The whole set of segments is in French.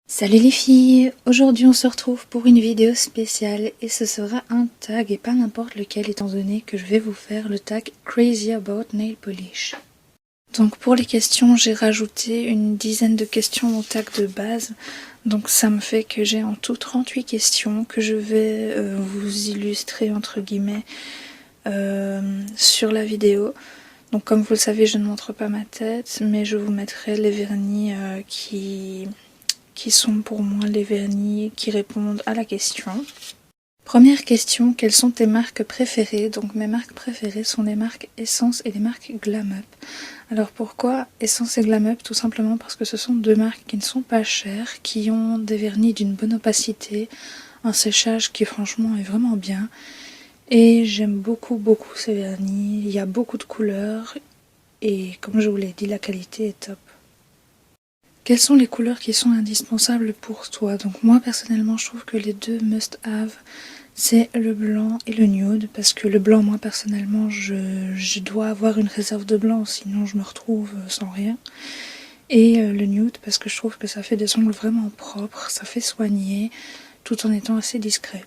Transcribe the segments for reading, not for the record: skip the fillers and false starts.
Salut les filles, aujourd'hui on se retrouve pour une vidéo spéciale et ce sera un tag et pas n'importe lequel étant donné que je vais vous faire le tag Crazy About Nail Polish. Donc pour les questions j'ai rajouté une dizaine de questions au tag de base, donc ça me fait que j'ai en tout 38 questions que je vais vous illustrer entre guillemets sur la vidéo. Donc comme vous le savez je ne montre pas ma tête mais je vous mettrai les vernis qui sont pour moi les vernis qui répondent à la question. Première question, quelles sont tes marques préférées? Donc mes marques préférées sont les marques Essence et les marques Glam Up. Alors pourquoi Essence et Glam Up? Tout simplement parce que ce sont deux marques qui ne sont pas chères, qui ont des vernis d'une bonne opacité, un séchage qui franchement est vraiment bien. Et j'aime beaucoup ces vernis, il y a beaucoup de couleurs et comme je vous l'ai dit, la qualité est top. Quelles sont les couleurs qui sont indispensables pour toi? Donc moi personnellement je trouve que les deux must-have c'est le blanc et le nude, parce que le blanc moi personnellement je dois avoir une réserve de blanc sinon je me retrouve sans rien. Et le nude parce que je trouve que ça fait des ongles vraiment propres, ça fait soigner tout en étant assez discret.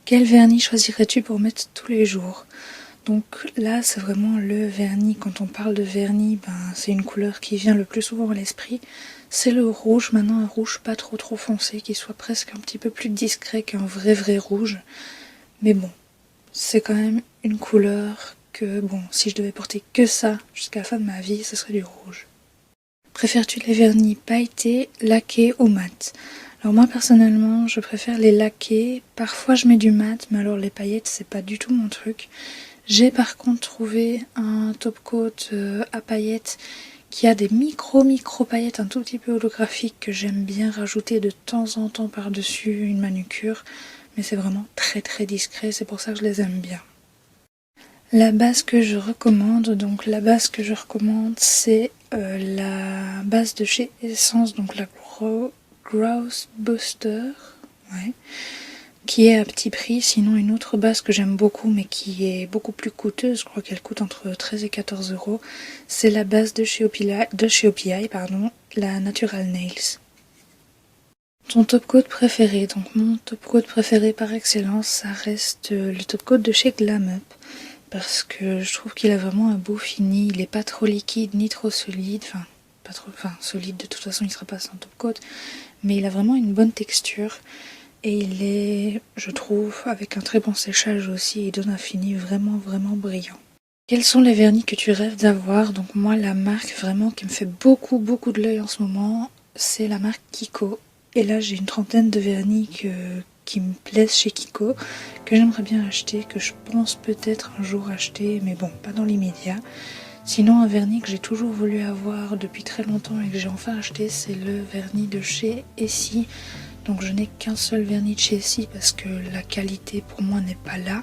Quel vernis choisirais-tu pour mettre tous les jours? Donc là c'est vraiment le vernis, quand on parle de vernis, c'est une couleur qui vient le plus souvent à l'esprit. C'est le rouge, maintenant un rouge pas trop foncé, qui soit presque un petit peu plus discret qu'un vrai rouge. Mais bon, c'est quand même une couleur que, bon, si je devais porter que ça jusqu'à la fin de ma vie, ce serait du rouge. Préfères-tu les vernis pailletés, laqués ou mat? Alors moi personnellement, je préfère les laqués. Parfois je mets du mat, mais alors les paillettes c'est pas du tout mon truc. J'ai par contre trouvé un top coat à paillettes qui a des micro paillettes un tout petit peu holographiques que j'aime bien rajouter de temps en temps par-dessus une manucure, mais c'est vraiment très discret, c'est pour ça que je les aime bien. La base que je recommande, c'est la base de chez Essence, donc la Growth Booster, ouais, qui est à petit prix. Sinon une autre base que j'aime beaucoup mais qui est beaucoup plus coûteuse, je crois qu'elle coûte entre 13 et 14 euros, c'est la base de chez OPI, la Natural Nails. Ton top coat préféré? Donc mon top coat préféré par excellence, ça reste le top coat de chez Glam Up, parce que je trouve qu'il a vraiment un beau fini, il est pas trop liquide ni trop solide, solide de toute façon il sera pas sans top coat, mais il a vraiment une bonne texture. Et il est, je trouve, avec un très bon séchage aussi, il donne un fini vraiment brillant. Quels sont les vernis que tu rêves d'avoir? Donc moi, la marque vraiment qui me fait beaucoup de l'œil en ce moment, c'est la marque Kiko. Et là, j'ai une trentaine de vernis qui me plaisent chez Kiko, que j'aimerais bien acheter, que je pense peut-être un jour acheter, mais bon, pas dans l'immédiat. Sinon, un vernis que j'ai toujours voulu avoir depuis très longtemps et que j'ai enfin acheté, c'est le vernis de chez Essie. Donc je n'ai qu'un seul vernis de chez Essie parce que la qualité pour moi n'est pas là.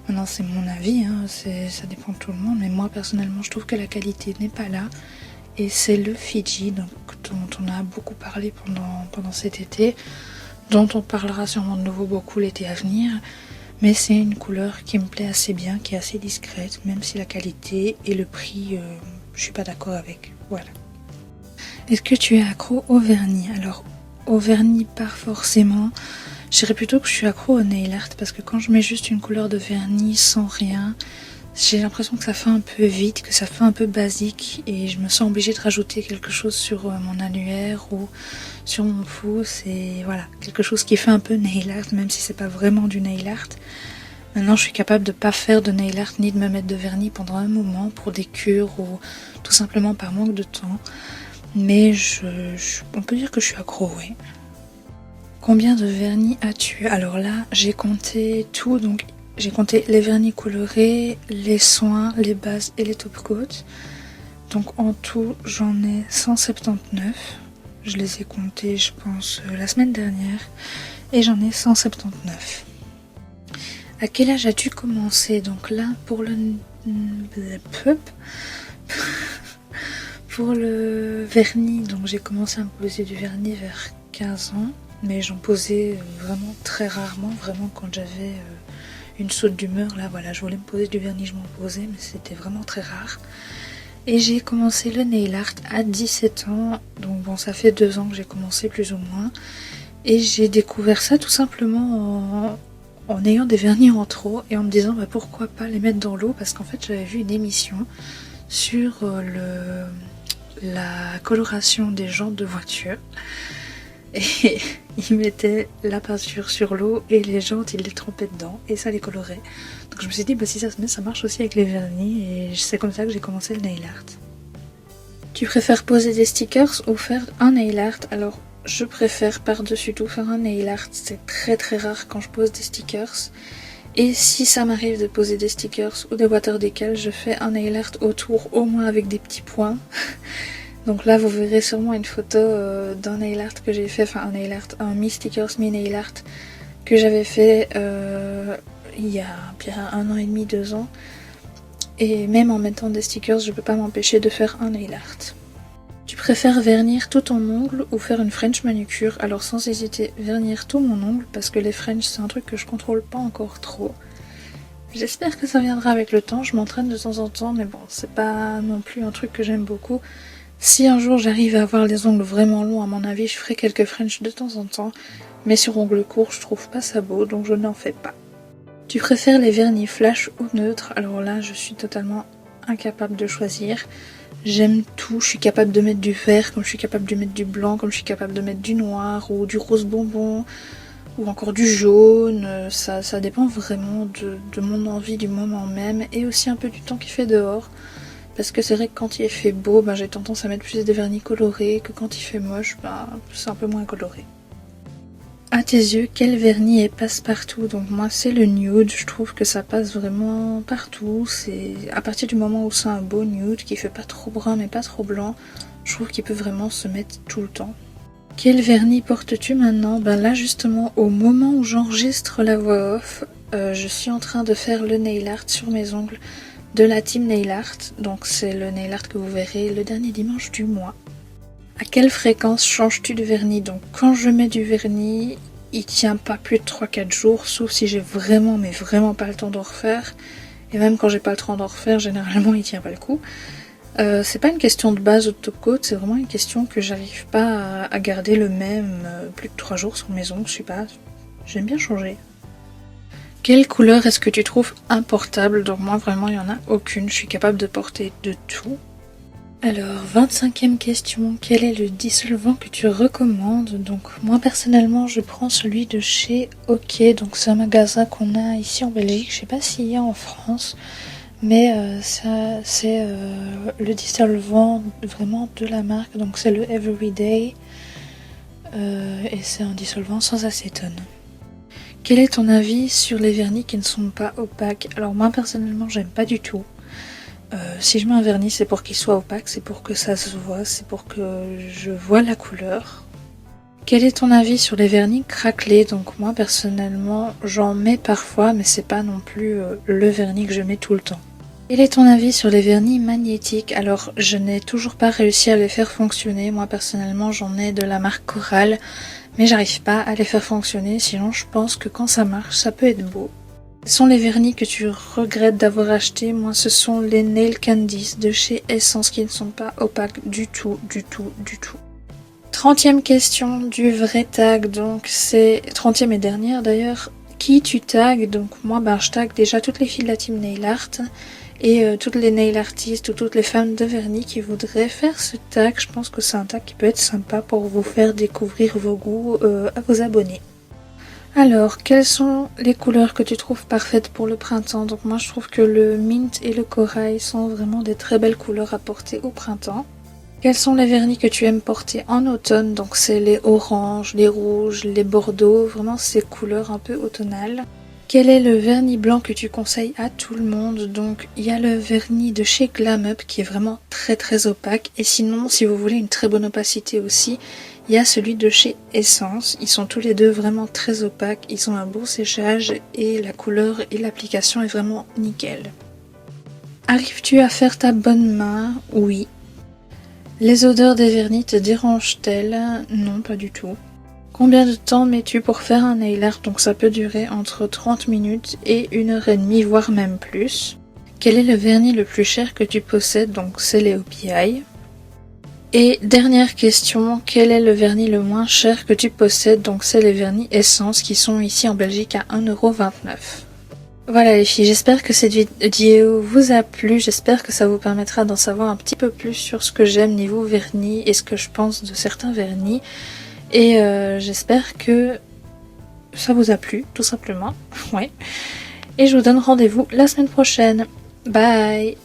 Maintenant c'est mon avis, ça dépend de tout le monde, mais moi personnellement je trouve que la qualité n'est pas là. Et c'est le Fiji, donc, dont on a beaucoup parlé pendant cet été, dont on parlera sûrement de nouveau beaucoup l'été à venir. Mais c'est une couleur qui me plaît assez bien, qui est assez discrète, même si la qualité et le prix, je suis pas d'accord avec. Voilà. Est-ce que tu es accro au vernis? Alors au vernis pas forcément, je dirais plutôt que je suis accro au nail art, parce que quand je mets juste une couleur de vernis sans rien, j'ai l'impression que ça fait un peu vite, que ça fait un peu basique et je me sens obligée de rajouter quelque chose sur mon annulaire ou sur mon pouce, et voilà, quelque chose qui fait un peu nail art même si c'est pas vraiment du nail art. Maintenant je suis capable de pas faire de nail art ni de me mettre de vernis pendant un moment pour des cures ou tout simplement par manque de temps. Mais on peut dire que je suis accro, oui. Combien de vernis as-tu? Alors là, j'ai compté tout, donc j'ai compté les vernis colorés, les soins, les bases et les top coats. Donc en tout, j'en ai 179. Je les ai comptés, je pense, la semaine dernière. Et j'en ai 179. À quel âge as-tu commencé? Donc là, pour le vernis, donc j'ai commencé à me poser du vernis vers 15 ans, mais j'en posais vraiment très rarement, vraiment quand j'avais une saute d'humeur, là voilà, je voulais me poser du vernis, je m'en posais, mais c'était vraiment très rare. Et j'ai commencé le nail art à 17 ans, donc bon ça fait 2 ans que j'ai commencé plus ou moins. Et j'ai découvert ça tout simplement en ayant des vernis en trop et en me disant bah, pourquoi pas les mettre dans l'eau, parce qu'en fait j'avais vu une émission sur la coloration des jantes de voiture. Et ils mettaient la peinture sur l'eau et les jantes ils les trempaient dedans et ça les colorait. Donc je me suis dit bah si ça se met ça marche aussi avec les vernis et c'est comme ça que j'ai commencé le nail art. Tu préfères poser des stickers ou faire un nail art? Alors je préfère par-dessus tout faire un nail art, c'est très très rare quand je pose des stickers. Et si ça m'arrive de poser des stickers ou des water decals, je fais un nail art autour au moins avec des petits points. Donc là vous verrez sûrement une photo d'un nail art que j'ai fait, enfin un nail art, un mi-stickers, mi-nail art que j'avais fait il y a bien 1 an et demi, 2 ans. Et même en mettant des stickers, je peux pas m'empêcher de faire un nail art. Tu préfères vernir tout ton ongle ou faire une French manucure? Alors sans hésiter, vernir tout mon ongle parce que les French c'est un truc que je contrôle pas encore trop. J'espère que ça viendra avec le temps, je m'entraîne de temps en temps mais bon c'est pas non plus un truc que j'aime beaucoup. Si un jour j'arrive à avoir les ongles vraiment longs, à mon avis, je ferai quelques French de temps en temps. Mais sur ongles courts, je trouve pas ça beau, donc je n'en fais pas. Tu préfères les vernis flash ou neutres? Alors là, je suis totalement incapable de choisir. J'aime tout, je suis capable de mettre du vert, comme je suis capable de mettre du blanc, comme je suis capable de mettre du noir, ou du rose bonbon, ou encore du jaune. Ça dépend vraiment de mon envie du moment même, et aussi un peu du temps qu'il fait dehors. Parce que c'est vrai que quand il fait beau, j'ai tendance à mettre plus des vernis colorés, que quand il fait moche, c'est un peu moins coloré. À tes yeux, quel vernis est passe-partout? Donc moi c'est le nude, je trouve que ça passe vraiment partout. C'est à partir du moment où c'est un beau nude, qui fait pas trop brun mais pas trop blanc, je trouve qu'il peut vraiment se mettre tout le temps. Quel vernis portes-tu maintenant? Là justement, au moment où j'enregistre la voix off, je suis en train de faire le nail art sur mes ongles de la team nail art, donc c'est le nail art que vous verrez le dernier dimanche du mois. À quelle fréquence changes-tu de vernis? Donc quand je mets du vernis, il tient pas plus de 3-4 jours, sauf si j'ai vraiment pas le temps d'en refaire. Et même quand j'ai pas le temps d'en refaire, généralement il tient pas le coup. C'est pas une question de base ou de top coat, c'est vraiment une question que j'arrive pas à garder le même plus de 3 jours sur mes ongles, je sais pas, j'aime bien changer. Quelle couleur est-ce que tu trouves importable? Donc moi vraiment il n'y en a aucune, je suis capable de porter de tout. Alors 25e question, quel est le dissolvant que tu recommandes? Donc moi personnellement je prends celui de chez OK, donc c'est un magasin qu'on a ici en Belgique, je sais pas s'il y a en France, mais ça c'est le dissolvant vraiment de la marque, donc c'est le Everyday et c'est un dissolvant sans acétone. Quel est ton avis sur les vernis qui ne sont pas opaques? Alors moi personnellement j'aime pas du tout. Si je mets un vernis c'est pour qu'il soit opaque, c'est pour que ça se voit, c'est pour que je vois la couleur. Quel est ton avis sur les vernis craquelés? Donc moi personnellement j'en mets parfois mais c'est pas non plus le vernis que je mets tout le temps. Quel est ton avis sur les vernis magnétiques? Alors je n'ai toujours pas réussi à les faire fonctionner, moi personnellement j'en ai de la marque Coral, mais j'arrive pas à les faire fonctionner, sinon je pense que quand ça marche ça peut être beau. Quels sont les vernis que tu regrettes d'avoir acheté? Moi ce sont les Nail Candies de chez Essence qui ne sont pas opaques du tout. 30e question du vrai tag, donc c'est 30e et dernière d'ailleurs. Qui tu tags? Donc moi je tag déjà toutes les filles de la team Nail Art et toutes les nail artistes ou toutes les femmes de vernis qui voudraient faire ce tag. Je pense que c'est un tag qui peut être sympa pour vous faire découvrir vos goûts à vos abonnés. Alors, quelles sont les couleurs que tu trouves parfaites pour le printemps? Donc moi je trouve que le mint et le corail sont vraiment des très belles couleurs à porter au printemps. Quels sont les vernis que tu aimes porter en automne? Donc c'est les oranges, les rouges, les bordeaux, vraiment ces couleurs un peu automnales. Quel est le vernis blanc que tu conseilles à tout le monde? Donc il y a le vernis de chez Glam Up qui est vraiment très opaque. Et sinon, si vous voulez une très bonne opacité aussi, il y a celui de chez Essence. Ils sont tous les deux vraiment très opaques. Ils ont un beau séchage et la couleur et l'application est vraiment nickel. Arrives-tu à faire ta bonne main? Oui. Les odeurs des vernis te dérangent-elles? Non, pas du tout. Combien de temps mets-tu pour faire un nail art? Donc ça peut durer entre 30 minutes et 1h30, voire même plus. Quel est le vernis le plus cher que tu possèdes? Donc c'est les OPI. Et dernière question, quel est le vernis le moins cher que tu possèdes? Donc c'est les vernis Essence qui sont ici en Belgique à 1,29 €. Voilà les filles, j'espère que cette vidéo vous a plu, j'espère que ça vous permettra d'en savoir un petit peu plus sur ce que j'aime niveau vernis et ce que je pense de certains vernis. Et j'espère que ça vous a plu, tout simplement. Ouais. Et je vous donne rendez-vous la semaine prochaine. Bye!